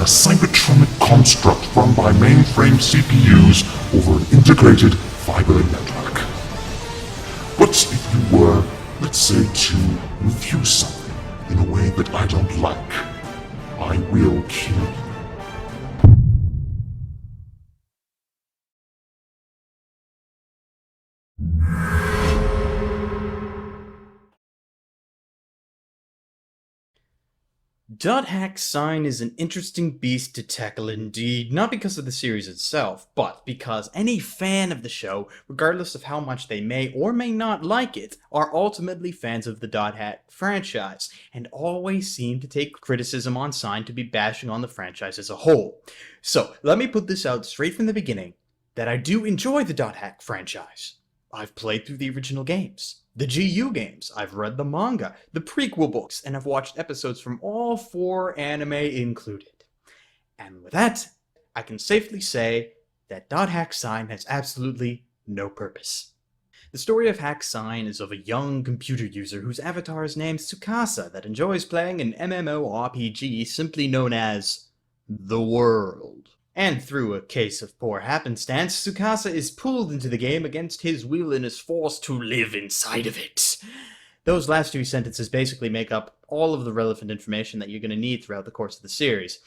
a Cybertronic construct run by mainframe CPUs over an integrated fiber network. But if you were, let's say, to refuse something in a way that I don't like, I will kill you. Hack Sign is an interesting beast to tackle indeed, not because of the series itself, but because any fan of the show, regardless of how much they may or may not like it, are ultimately fans of the Hack franchise, and always seem to take criticism on Sign to be bashing on the franchise as a whole. So, let me put this out straight from the beginning, that I do enjoy the Hack franchise. I've played through the original games, the GU games, I've read the manga, the prequel books, and I've watched episodes from all 4 anime included. And with that, I can safely say that Hack Sign has absolutely no purpose. The story of Hack Sign is of a young computer user whose avatar is named Tsukasa that enjoys playing an MMORPG simply known as The World. And through a case of poor happenstance, Tsukasa is pulled into the game against his will and is forced to live inside of it. Those last 2 sentences basically make up all of the relevant information that you're going to need throughout the course of the series.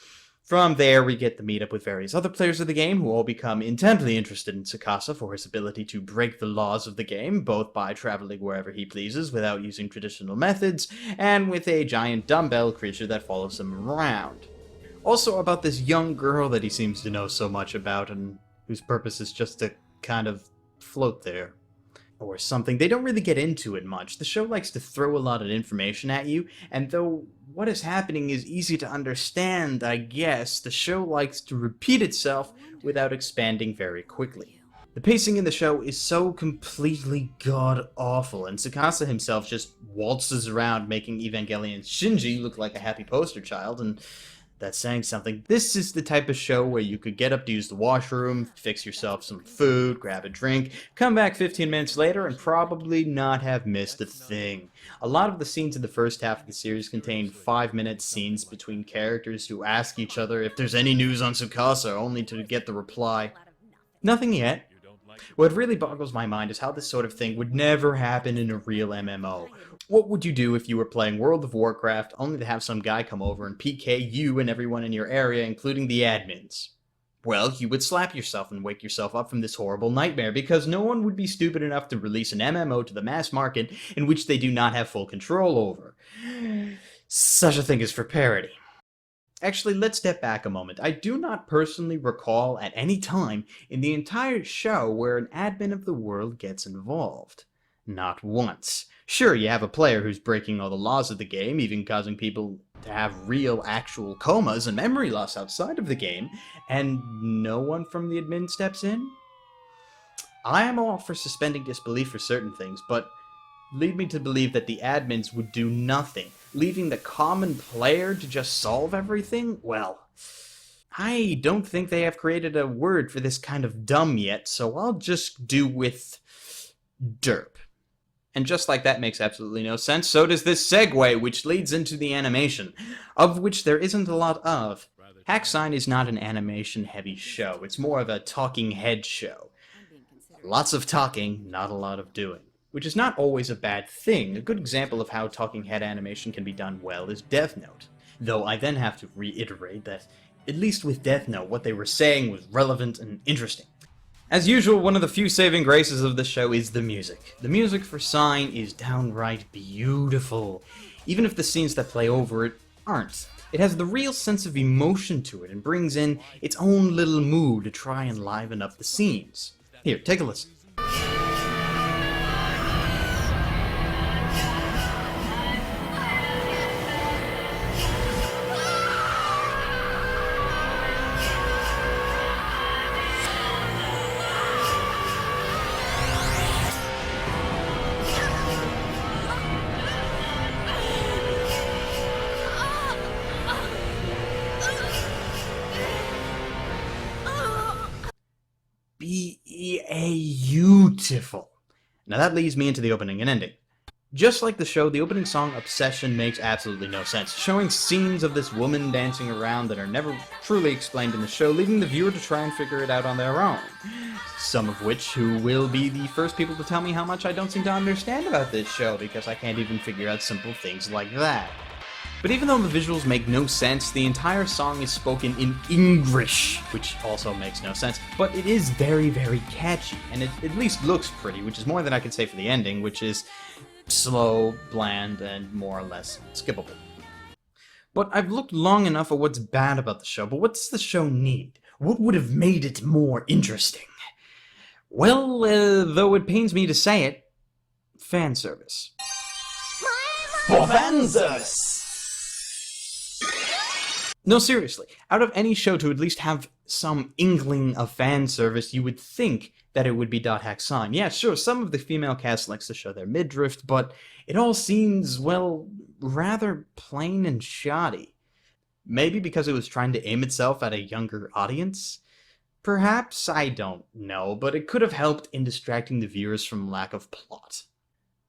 From there, we get to meet up with various other players of the game who all become intently interested in Tsukasa for his ability to break the laws of the game, both by traveling wherever he pleases without using traditional methods, and with a giant dumbbell creature that follows him around. Also about this young girl that he seems to know so much about and whose purpose is just to kind of float there. Or something. They don't really get into it much. The show likes to throw a lot of information at you, and though what is happening is easy to understand, I guess, the show likes to repeat itself without expanding very quickly. The pacing in the show is so completely god-awful, and Tsukasa himself just waltzes around making Evangelion Shinji look like a happy poster child, and that's saying something. This is the type of show where you could get up to use the washroom, fix yourself some food, grab a drink, come back 15 minutes later, and probably not have missed a thing. A lot of the scenes in the first half of the series contain 5-minute scenes between characters who ask each other if there's any news on Tsukasa, only to get the reply, "Nothing yet." What really boggles my mind is how this sort of thing would never happen in a real MMO. What would you do if you were playing World of Warcraft only to have some guy come over and PK you and everyone in your area, including the admins? Well, you would slap yourself and wake yourself up from this horrible nightmare, because no one would be stupid enough to release an MMO to the mass market in which they do not have full control over. Such a thing is for parody. Actually, let's step back a moment. I do not personally recall at any time in the entire show where an admin of the world gets involved. Not once. Sure, you have a player who's breaking all the laws of the game, even causing people to have real, actual comas and memory loss outside of the game, and no one from the admin steps in? I am all for suspending disbelief for certain things, but lead me to believe that the admins would do nothing, leaving the common player to just solve everything? Well, I don't think they have created a word for this kind of dumb yet, so I'll just do with derp. And just like that makes absolutely no sense, so does this segue, which leads into the animation, of which there isn't a lot of. Hack Sign is not an animation-heavy show, it's more of a talking head show. Lots of talking, not a lot of doing. Which is not always a bad thing. A good example of how talking head animation can be done well is Death Note. Though I then have to reiterate that, at least with Death Note, what they were saying was relevant and interesting. As usual, one of the few saving graces of this show is the music. The music for Sign is downright beautiful, even if the scenes that play over it aren't. It has the real sense of emotion to it and brings in its own little mood to try and liven up the scenes. Here, take a listen. Beautiful. Now that leads me into the opening and ending. Just like the show, the opening song Obsession makes absolutely no sense, showing scenes of this woman dancing around that are never truly explained in the show, leaving the viewer to try and figure it out on their own. Some of which who will be the first people to tell me how much I don't seem to understand about this show, because I can't even figure out simple things like that. But even though the visuals make no sense, the entire song is spoken in English, which also makes no sense, but it is very, very catchy, and it at least looks pretty, which is more than I can say for the ending, which is slow, bland, and more or less skippable. But I've looked long enough at what's bad about the show, but what does the show need? What would have made it more interesting? Well, though it pains me to say it, fan service. For fan service! No, seriously, out of any show to at least have some inkling of fan service, you would think that it would be Dot Hack Sign. Yeah, sure, some of the female cast likes to show their midriff, but it all seems, well, rather plain and shoddy. Maybe because it was trying to aim itself at a younger audience? Perhaps, I don't know, but it could have helped in distracting the viewers from lack of plot.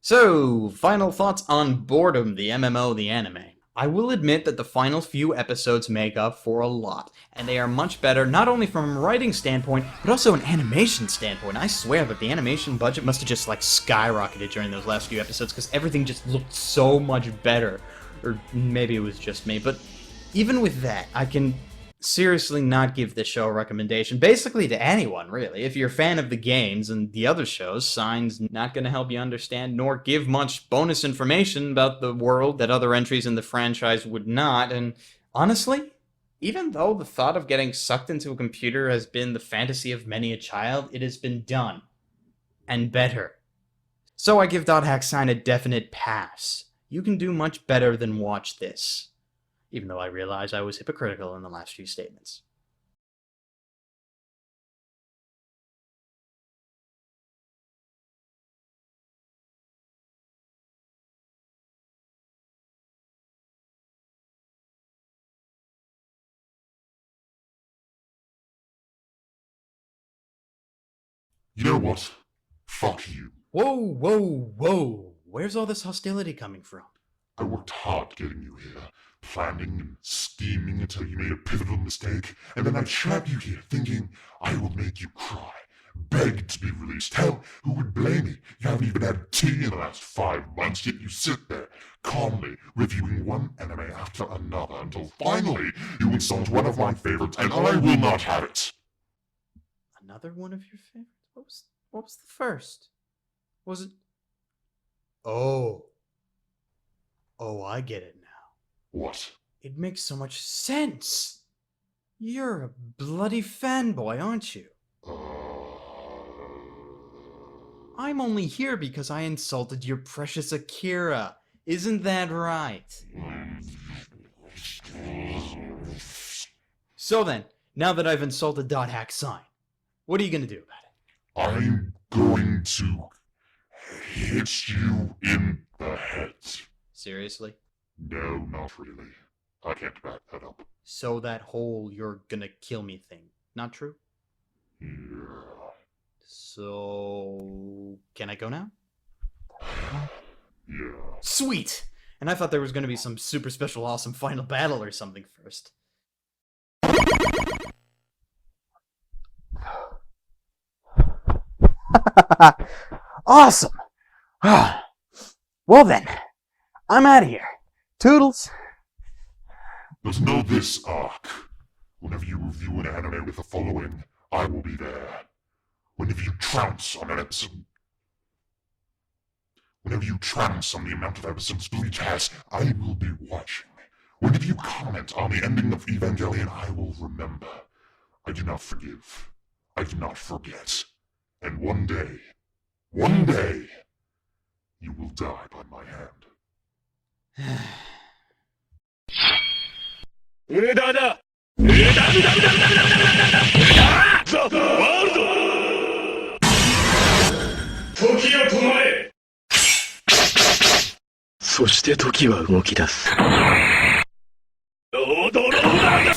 So, final thoughts on Boredom, the MMO, the anime. I will admit that the final few episodes make up for a lot, and they are much better not only from a writing standpoint, but also an animation standpoint. I swear that the animation budget must have just like skyrocketed during those last few episodes, because everything just looked so much better. Or maybe it was just me, but even with that, I can seriously not give this show a recommendation, basically to anyone, really. If you're a fan of the games and the other shows, Sign's not going to help you understand nor give much bonus information about the world that other entries in the franchise would not, and honestly, even though the thought of getting sucked into a computer has been the fantasy of many a child, it has been done. And better. So I give Dot Hack Sign a definite pass. You can do much better than watch this. Even though I realize I was hypocritical in the last few statements. You know what? Fuck you. Whoa, whoa, whoa! Where's all this hostility coming from? I worked hard getting you here, planning and scheming until you made a pivotal mistake, and then I trap you here thinking I will make you cry, beg to be released. Hell, who would blame me? You haven't even had tea in the last 5 months, yet you sit there, calmly reviewing one anime after another, until finally you insult one of my favorites, and I will not have it. Another one of your favorites? What was the first? Was it... Oh, I get it now. What? It makes so much sense. You're a bloody fanboy, aren't you? I'm only here because I insulted your precious Akira. Isn't that right? So then, now that I've insulted Dot Hack Sign, what are you gonna do about it? I'm going to hit you in the head. Seriously? No, not really. I can't back that up. So that whole "you're gonna kill me" thing, not true? Yeah. So... can I go now? Yeah. Sweet! And I thought there was gonna be some super special awesome final battle or something first. Awesome! Well then, I'm out of here. Toodles! But know this, Ark. Whenever you review an anime with the following, I will be there. Whenever you trounce on an episode... Whenever you trounce on the amount of episodes Bleach has, I will be watching. Whenever you comment on the ending of Evangelion, I will remember. I do not forgive. I do not forget. And one day, you will die by my hand. 無駄だ無駄無駄無駄無駄無駄無駄無駄無駄ザ・ワールド時を止まれそして時は動き出すロードローダーだ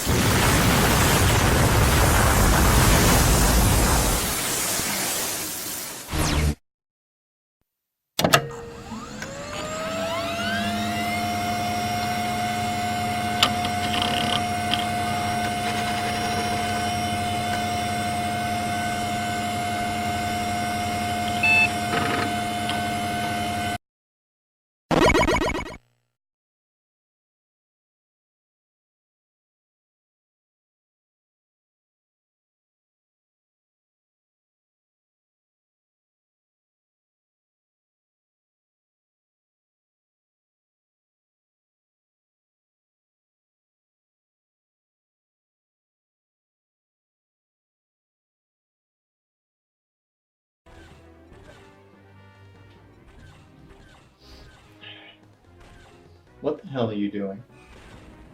What the hell are you doing?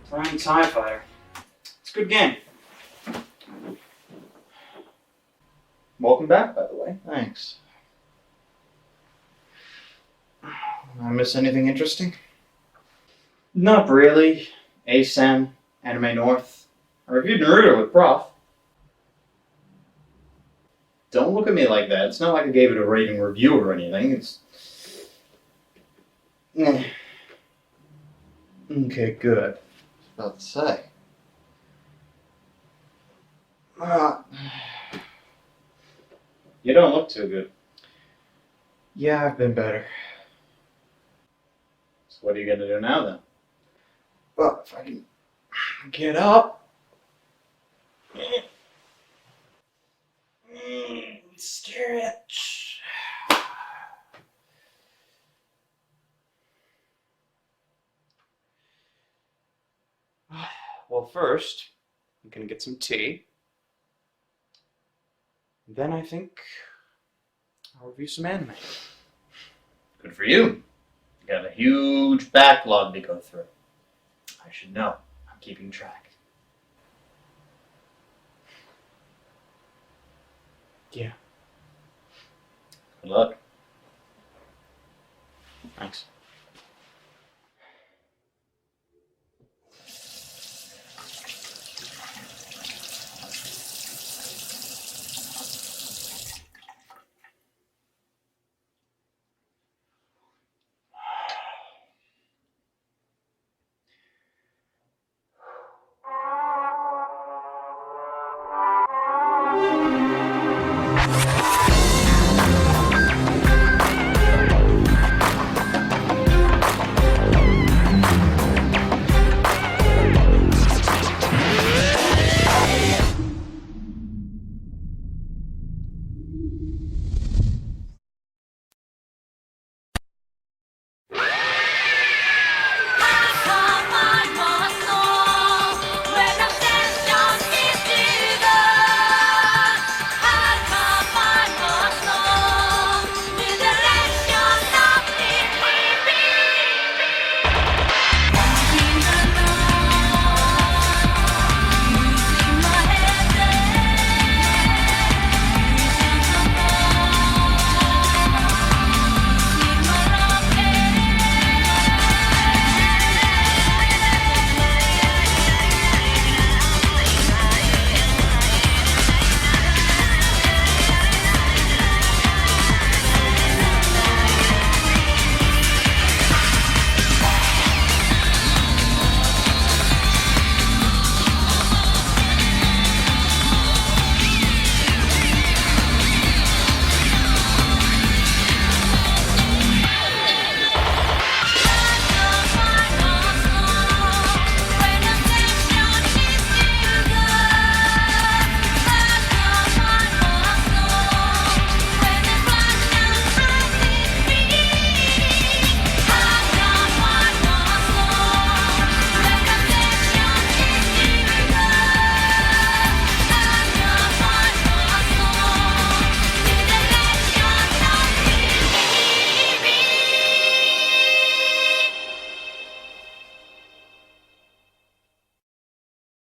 Playing TIE Fighter. It's a good game. Welcome back, by the way. Thanks. I miss anything interesting? Not really. ASEM, Anime North. I reviewed Naruto with Prof. Don't look at me like that. It's not like I gave it a raving review or anything. It's... Okay, good. I was about to say. You don't look too good. Yeah, I've been better. So what are you gonna do now then? Well, if I can get up. Stretch. Well, first, I'm gonna get some tea. Then I think I'll review some anime. Good for you. You got a huge backlog to go through. I should know. I'm keeping track. Yeah. Good luck. Thanks.